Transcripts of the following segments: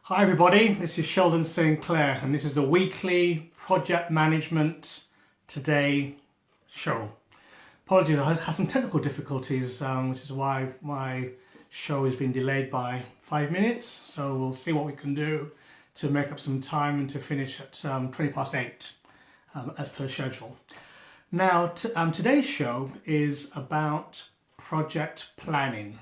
Hi everybody, this is Sheldon saying Clair, and this is the weekly project management today show. Apologies, I had some technical difficulties, which is why my show has been delayed by 5 minutes. So we'll see what we can do to make up some time and to finish at 20 past 8 as per schedule. Now, today's show is about project planning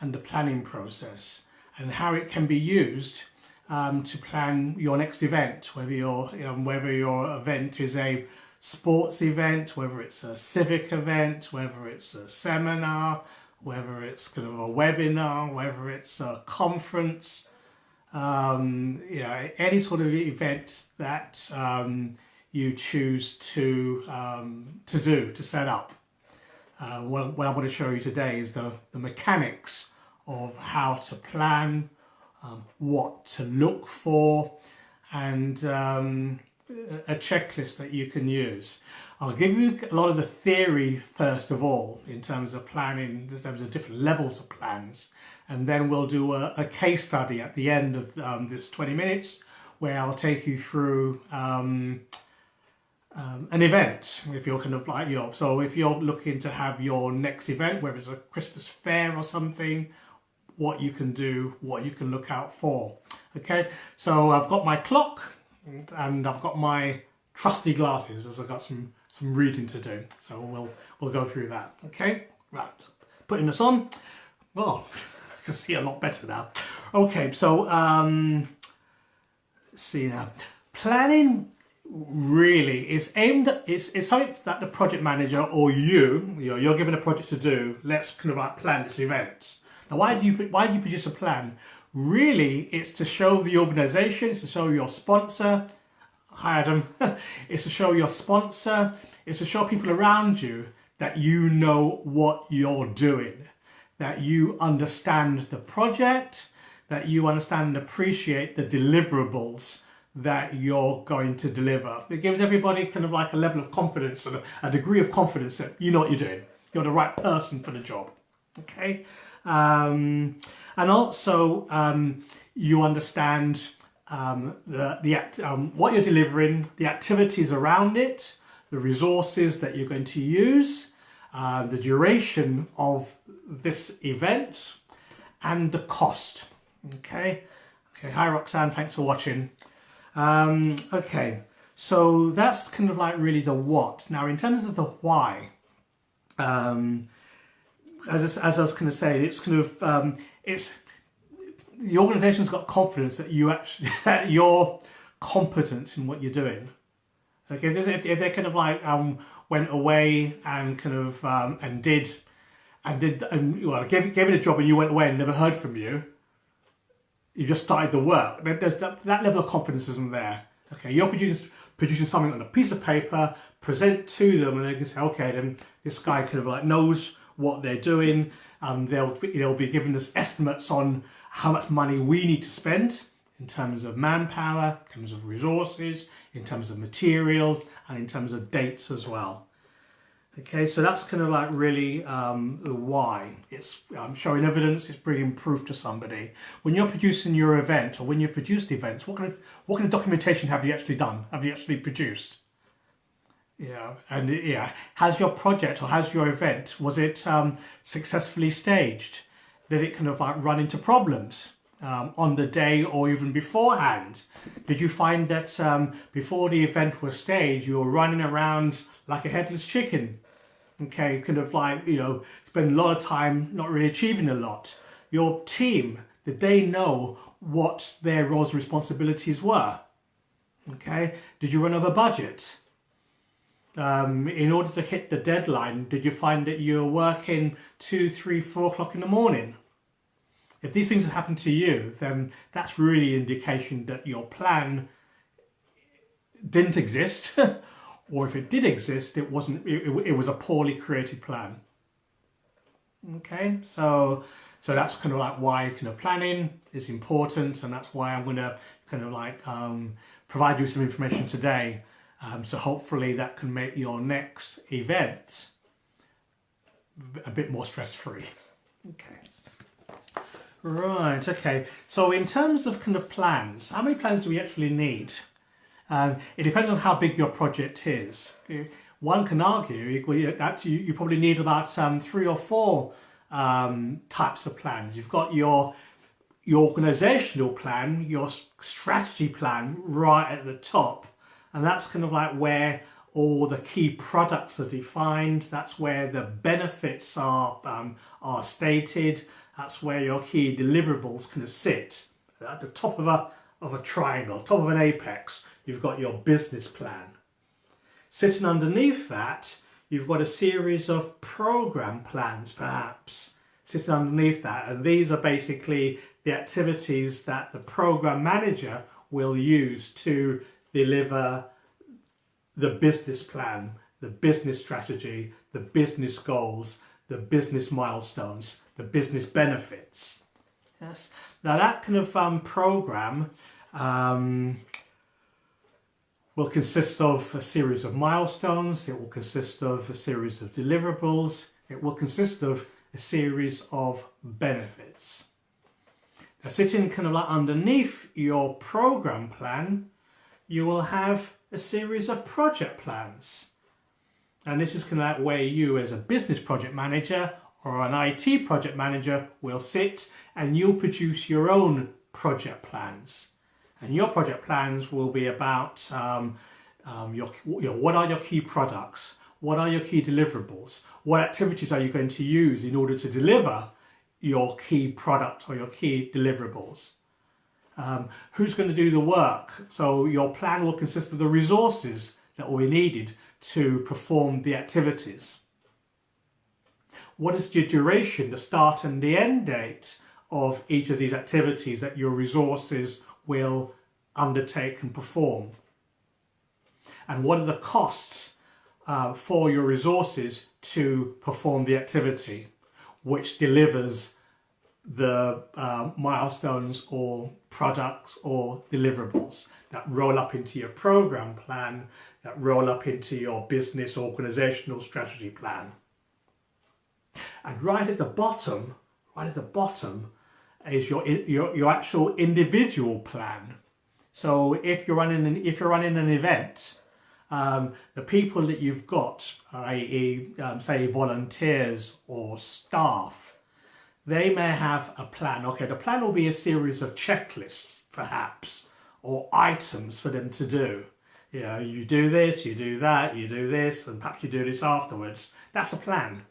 and the planning process, and how it can be used to plan your next event, whether your event is a sports event, whether it's a civic event, whether it's a seminar, whether it's kind of a webinar, whether it's a conference, any sort of event that you choose to set up. What I want to show you today is the mechanics of how to plan, what to look for, and a checklist that you can use. I'll give you a lot of the theory first of all, in terms of planning, in terms of different levels of plans, and then we'll do a case study at the end of this 20 minutes where I'll take you through an event. If you're kind of like, so if you're looking to have your next event, whether it's a Christmas fair or something, what you can do, what you can look out for. Okay, so I've got my clock and I've got my trusty glasses because I've got some reading to do. So we'll go through that. Okay, right. Putting this on. Well, I can see a lot better now. Okay, so let's see now. Planning really is aimed at, it's something that the project manager or you're given a project to do. Let's kind of like plan this event. Now, why do you produce a plan? Really, it's to show the organisation, it's to show your sponsor. Hi, Adam. It's to show your sponsor. It's to show people around you that you know what you're doing, that you understand the project, that you understand and appreciate the deliverables that you're going to deliver. It gives everybody kind of like a level of confidence and a degree of confidence that you know what you're doing. You're the right person for the job. Okay. And also you understand what you're delivering, the activities around it, the resources that you're going to use, the duration of this event, and the cost. Okay. Hi Roxanne, thanks for watching. Okay, so that's kind of like really the what. Now, in terms of the why, as I was kind of saying, it's kind of it's the organisation's got confidence that that you're competent in what you're doing. Okay, if they kind of like went away and kind of gave it a job and you went away and never heard from you, you just started the work. There's that level of confidence isn't there. Okay, you're producing something on a piece of paper, present it to them, and they can say, okay, then this guy kind of like knows what they're doing. They'll be giving us estimates on how much money we need to spend in terms of manpower, in terms of resources, in terms of materials, and in terms of dates as well. Okay, so that's kind of like really the why. It's showing evidence, it's bringing proof to somebody. When you're producing your event, or when you've produced events, what kind of documentation have you actually done? Have you actually produced? Has your project or has your event, was it successfully staged? Did it kind of like run into problems on the day or even beforehand? Did you find that before the event was staged, you were running around like a headless chicken? Okay, kind of like, spend a lot of time not really achieving a lot. Your team, did they know what their roles and responsibilities were? Okay, did you run over budget? In order to hit the deadline, did you find that you were working 2, 3, 4 o'clock in the morning? If these things have happened to you, then that's really an indication that your plan didn't exist, or if it did exist, it was a poorly created plan. Okay, so that's kind of like why kind of planning is important, and that's why I'm going to kind of like provide you some information today. So hopefully that can make your next event a bit more stress-free. Okay. Right, okay. So in terms of kind of plans, how many plans do we actually need? It depends on how big your project is. One can argue that you probably need about 3 or 4 types of plans. You've got your organizational plan, your strategy plan right at the top, and that's kind of like where all the key products are defined. That's where the benefits are stated. That's where your key deliverables kind of sit at the top of a triangle, top of an apex. You've got your business plan. Sitting underneath that, you've got a series of program plans, perhaps, sitting underneath that. And these are basically the activities that the program manager will use to deliver the business plan, the business strategy, the business goals, the business milestones, the business benefits. Yes. Now that kind of program will consist of a series of milestones. It will consist of a series of deliverables. It will consist of a series of benefits. Now, sitting kind of like underneath your program plan, you will have a series of project plans. And this is kind of like where you as a business project manager or an IT project manager will sit, and you'll produce your own project plans. And your project plans will be about what are your key products? What are your key deliverables? What activities are you going to use in order to deliver your key product or your key deliverables? Who's going to do the work? So your plan will consist of the resources that will be needed to perform the activities. What is the duration, the start and the end date of each of these activities that your resources will undertake and perform? And what are the costs for your resources to perform the activity, which delivers the milestones or products or deliverables that roll up into your program plan, that roll up into your business organizational strategy plan. And right at the bottom is your actual individual plan. So if you're running an event, the people that you've got, i.e. say volunteers or staff, they may have a plan. Okay, the plan will be a series of checklists, perhaps, or items for them to do. You know, you do this, you do that, you do this, and perhaps you do this afterwards. That's a plan.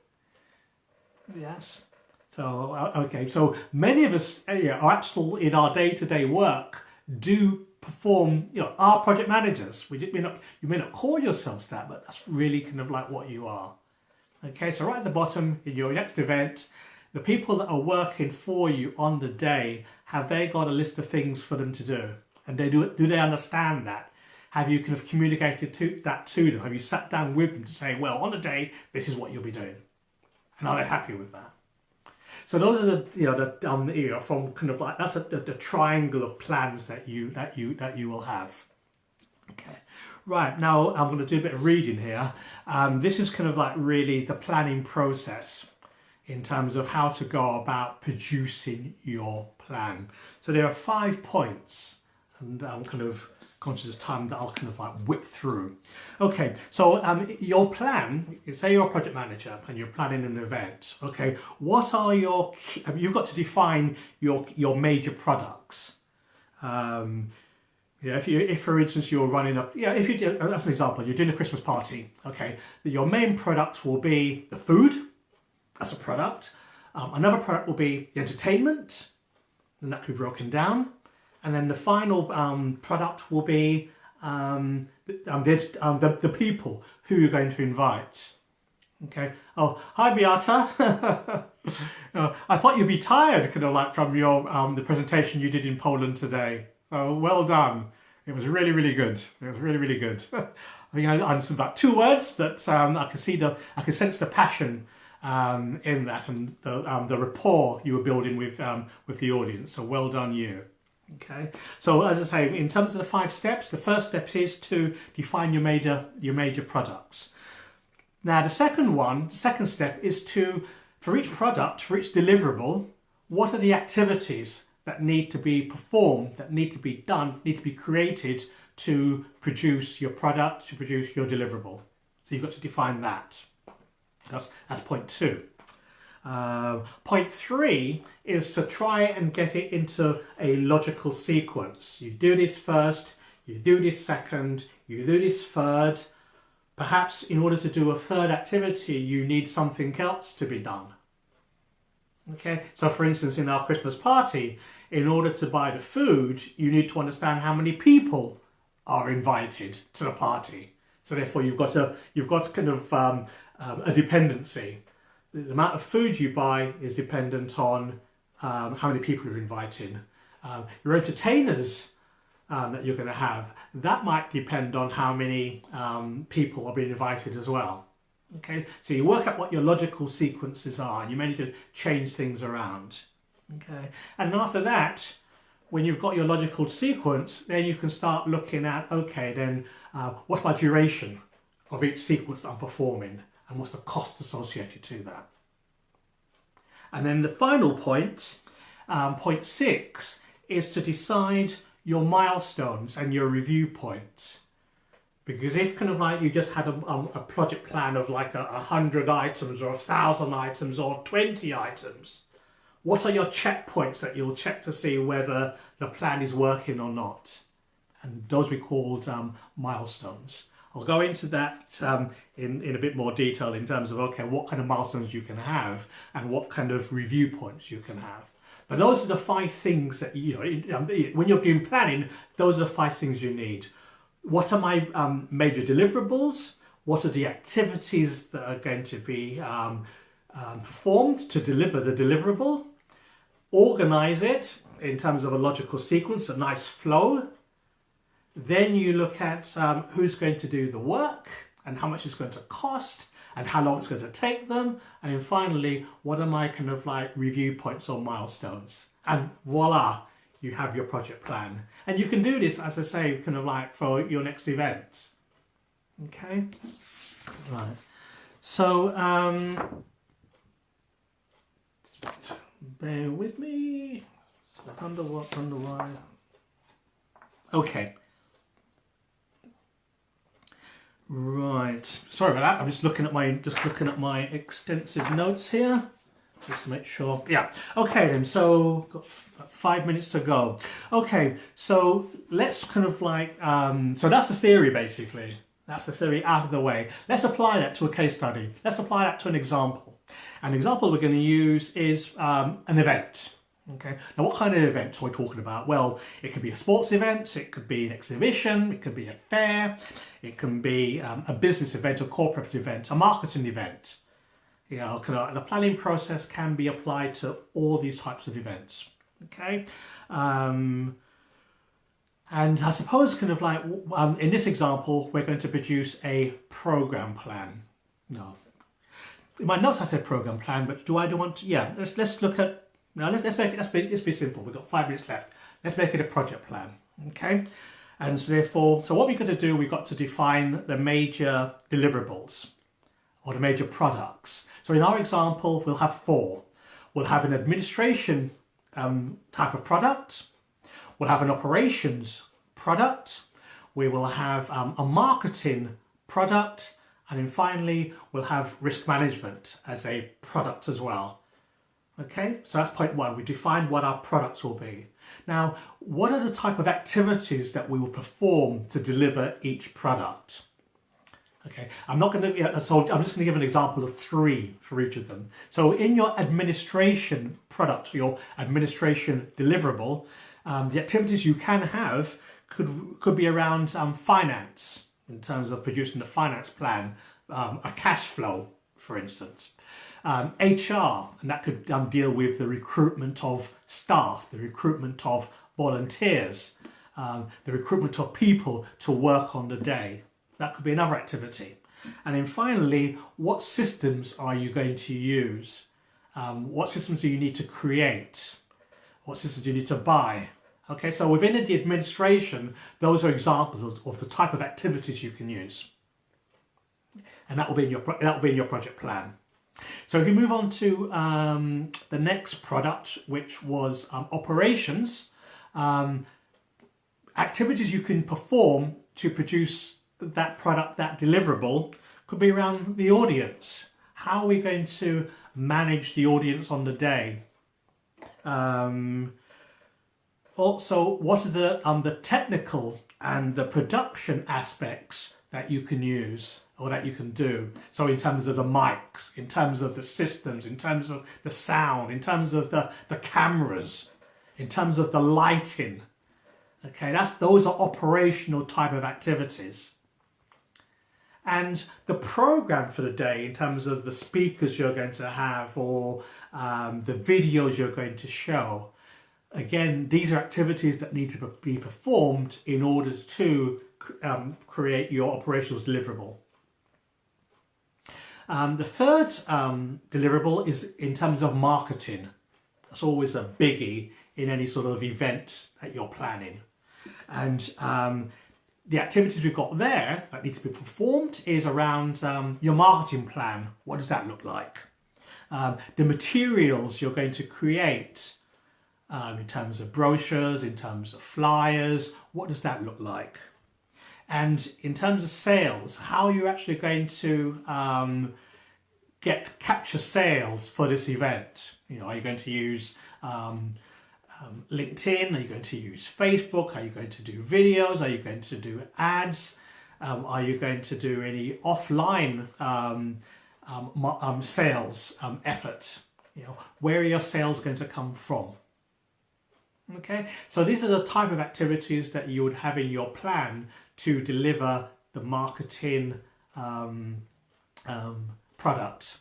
Yes. So, okay, so many of us are actually in our day-to-day work do perform, are project managers. You may not call yourselves that, but that's really kind of like what you are. Okay, so right at the bottom in your next event, the people that are working for you on the day, have they got a list of things for them to do? And do they understand that? Have you kind of communicated that to them? Have you sat down with them to say, well, on a day, this is what you'll be doing? And are they happy with that? So those are the from kind of like, that's the triangle of plans that you will have. Okay, right, now I'm going to do a bit of reading here. This is kind of like really the planning process in terms of how to go about producing your plan. So there are 5 points, and I'm kind of conscious of time that I'll kind of like whip through. Okay, so your plan, say you're a project manager and you're planning an event. Okay, what are your key, you've got to define your major products. If for instance you're running a, if you do, as an example, you're doing a Christmas party. Okay, your main product will be the food. That's a product. Another product will be the entertainment, and that could be broken down. And then the final product will be the people who you're going to invite. Okay. Oh, hi Beata. I thought you'd be tired, kind of like from your the presentation you did in Poland today. So well done. It was really, really good. It was really, really good. I think I answered about 2 words, but I can sense the passion in that, and the rapport you were building with the audience. So well done, you. Okay, so as I say, in terms of the 5 steps, the first step is to define your major products. Now the second step is to, for each product, for each deliverable, what are the activities that need to be performed, that need to be done, need to be created to produce your product, to produce your deliverable. So you've got to define that. That's point 2. Point 3 is to try and get it into a logical sequence. You do this first, you do this second, you do this third. Perhaps in order to do a third activity, you need something else to be done. Okay, so for instance, in our Christmas party, in order to buy the food, you need to understand how many people are invited to the party. So therefore, you've got kind of a dependency. The amount of food you buy is dependent on how many people you're inviting. Your entertainers that you're going to have, that might depend on how many people are being invited as well. Okay, so you work out what your logical sequences are, and you may need to change things around. Okay, and after that, when you've got your logical sequence, then you can start looking at, okay, then what's my duration of each sequence that I'm performing, and what's the cost associated to that. And then the final point, point 6, is to decide your milestones and your review points. Because if kind of like you just had a project plan of like 100 items or 1,000 items or 20 items, what are your checkpoints that you'll check to see whether the plan is working or not? And those we called milestones. I'll go into that in a bit more detail in terms of, okay, what kind of milestones you can have and what kind of review points you can have. But those are the 5 things that, you know, when you're doing planning, those are the 5 things you need. What are my major deliverables? What are the activities that are going to be performed to deliver the deliverable? Organize it in terms of a logical sequence, a nice flow. Then you look at who's going to do the work and how much it's going to cost and how long it's going to take them. And then finally, what are my kind of like review points or milestones? And voila, you have your project plan. And you can do this, as I say, kind of like for your next event. Okay? Right. So, bear with me. Under why? Okay. Right. Sorry about that. I'm just looking at my extensive notes here, just to make sure. Yeah. Okay then. So got 5 minutes to go. Okay. So let's kind of like so that's the theory basically. That's the theory out of the way. Let's apply that to a case study. Let's apply that to an example. An example we're going to use is an event. Okay, now what kind of event are we talking about? Well, it could be a sports event, it could be an exhibition, it could be a fair, it can be a business event, a corporate event, a marketing event. You know, the planning process can be applied to all these types of events. Okay, and I suppose kind of like in this example, we're going to produce a program plan. No, in my notes I said program plan, but do I want to? Yeah, let's look at. Now let's be simple. We've got 5 minutes left. Let's make it a project plan, okay? And so therefore, so what we've got to do, we've got to define the major deliverables or the major products. So in our example, we'll have 4. We'll have an administration type of product. We'll have an operations product. We will have a marketing product, and then finally we'll have risk management as a product as well. Okay, so that's point 1. We define what our products will be. Now, what are the type of activities that we will perform to deliver each product? Okay, I'm just going to give an example of 3 for each of them. So in your administration product, your administration deliverable, the activities you can have could be around finance, in terms of producing a finance plan, a cash flow, for instance. HR, and that could deal with the recruitment of staff, the recruitment of volunteers, the recruitment of people to work on the day. That could be another activity. And then finally, what systems are you going to use? What systems do you need to create? What systems do you need to buy? Okay, so within the administration, those are examples of the type of activities you can use. And that will be in your project plan. So if you move on to the next product, which was operations, activities you can perform to produce that product, that deliverable, could be around the audience. How are we going to manage the audience on the day? Also, what are the technical and the production aspects that you can use or that you can do? So in terms of the mics, in terms of the systems, in terms of the sound, in terms of the cameras, in terms of the lighting. Okay, those are operational type of activities. And the program for the day, in terms of the speakers you're going to have or the videos you're going to show, again, these are activities that need to be performed in order to create your operations deliverable. The third deliverable is in terms of marketing. That's always a biggie in any sort of event that you're planning. And the activities we've got there that need to be performed is around your marketing plan. What does that look like? The materials you're going to create in terms of brochures, in terms of flyers, what does that look like? And in terms of sales, how are you actually going to capture sales for this event? You know, are you going to use LinkedIn? Are you going to use Facebook? Are you going to do videos? Are you going to do ads? Are you going to do any offline sales effort? You know, where are your sales going to come from? Okay, so these are the type of activities that you would have in your plan to deliver the marketing product.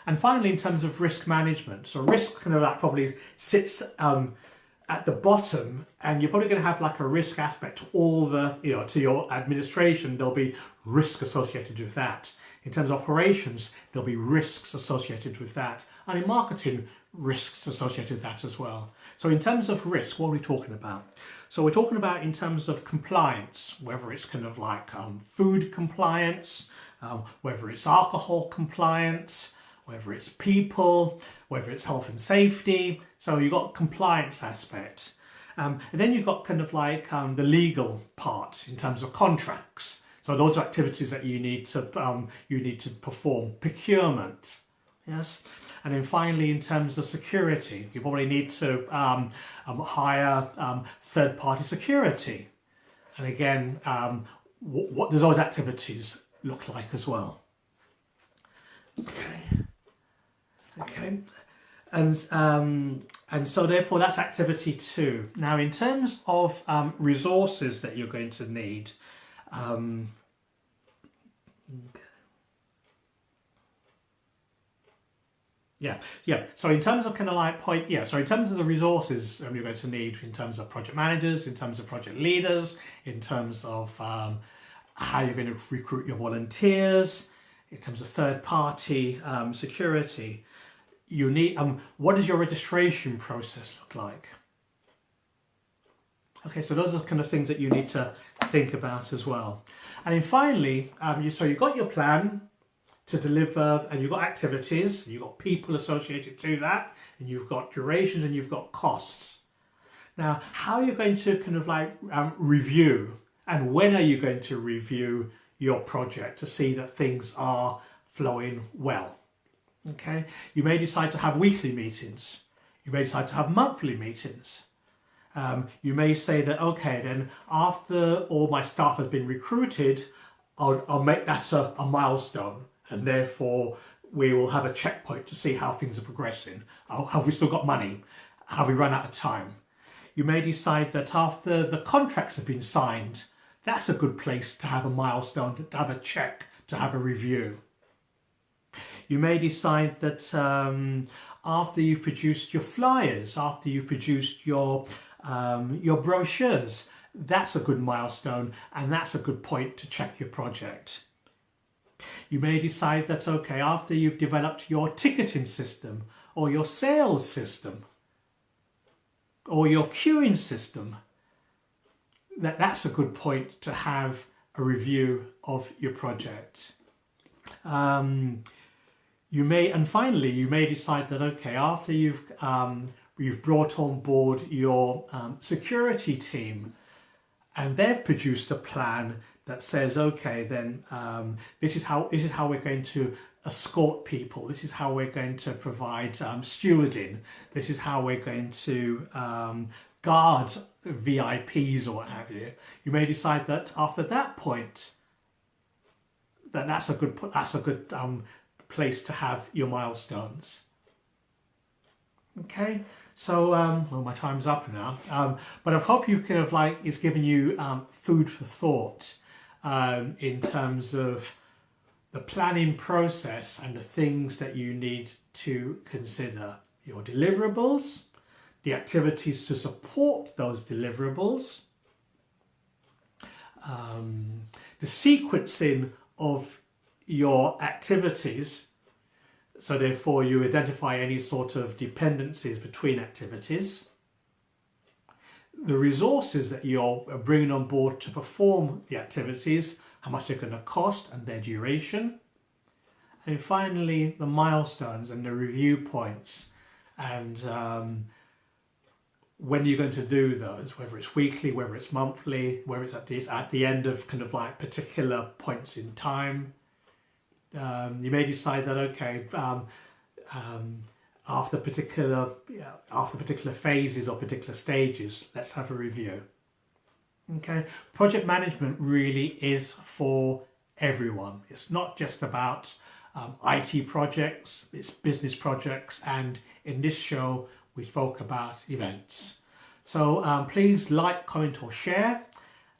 And finally, in terms of risk management, so risk kind of like probably sits at the bottom, and you're probably going to have like a risk aspect to all the, you know, to your administration. There'll be risk associated with that. In terms of operations, there'll be risks associated with that, and in marketing, risks associated with that as well. So in terms of risk, what are we talking about? So we're talking about in terms of compliance, whether it's kind of like food compliance, whether it's alcohol compliance, whether it's people, whether it's health and safety. So you've got compliance aspect. And then you've got kind of like the legal part in terms of contracts. So those are activities that you need to perform. Procurement, yes. And then finally, in terms of security, you probably need to hire third-party security. And again, what do those activities look like as well? Okay. And so therefore that's activity 2. Now in terms of resources that you're going to need, yeah. So in terms of kind of like so in terms of the resources you're going to need in terms of project managers, in terms of project leaders, in terms of how you're going to recruit your volunteers, in terms of third-party security, you need, what does your registration process look like? Okay, so those are the kind of things that you need to think about as well. And then finally, so you've got your plan to deliver, and you've got activities, you've got people associated to that, and you've got durations and you've got costs. Now, how are you going to kind of like review, and when are you going to review your project to see that things are flowing well? Okay, you may decide to have weekly meetings, you may decide to have monthly meetings. You may say that, okay, then after all my staff has been recruited, I'll make that a milestone, and therefore we will have a checkpoint to see how things are progressing. Have we still got money? Have we run out of time? You may decide that after the contracts have been signed, that's a good place to have a milestone, to have a check, to have a review. You may decide that after you've produced your flyers, after you've produced your brochures, that's a good milestone, and that's a good point to check your project. You may decide that, okay, after you've developed your ticketing system or your sales system or your queuing system, that's a good point to finally, you may decide that, okay, after you've brought on board your security team, and they've produced a plan that says, okay, then this is how we're going to escort people. This is how we're going to provide stewarding. This is how we're going to guard VIPs or what have you. You may decide that after that point, that's a good place to have your milestones. Okay, so well, my time's up now, but I hope you kind of like it's given you food for thought in terms of the planning process and the things that you need to consider. Your deliverables, the activities to support those deliverables, the sequencing of your activities, so therefore you identify any sort of dependencies between activities, the resources that you're bringing on board to perform the activities, how much they're going to cost and their duration, and finally the milestones and the review points, and when you're going to do those, whether it's weekly, whether it's monthly, whether it's at the end of kind of like particular points in time. You may decide that, okay, after particular phases or particular stages, let's have a review. Okay, project management really is for everyone. It's not just about IT projects, it's business projects, and in this show we spoke about events. So please like, comment or share,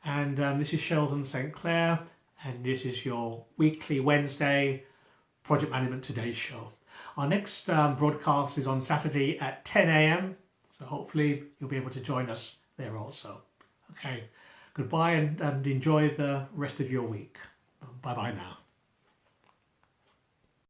and this is Sheldon St. Clair, and this is your weekly Wednesday Project Management Today show. Our next broadcast is on Saturday at 10 AM, so hopefully you'll be able to join us there also. Okay, goodbye and enjoy the rest of your week. Bye-bye now.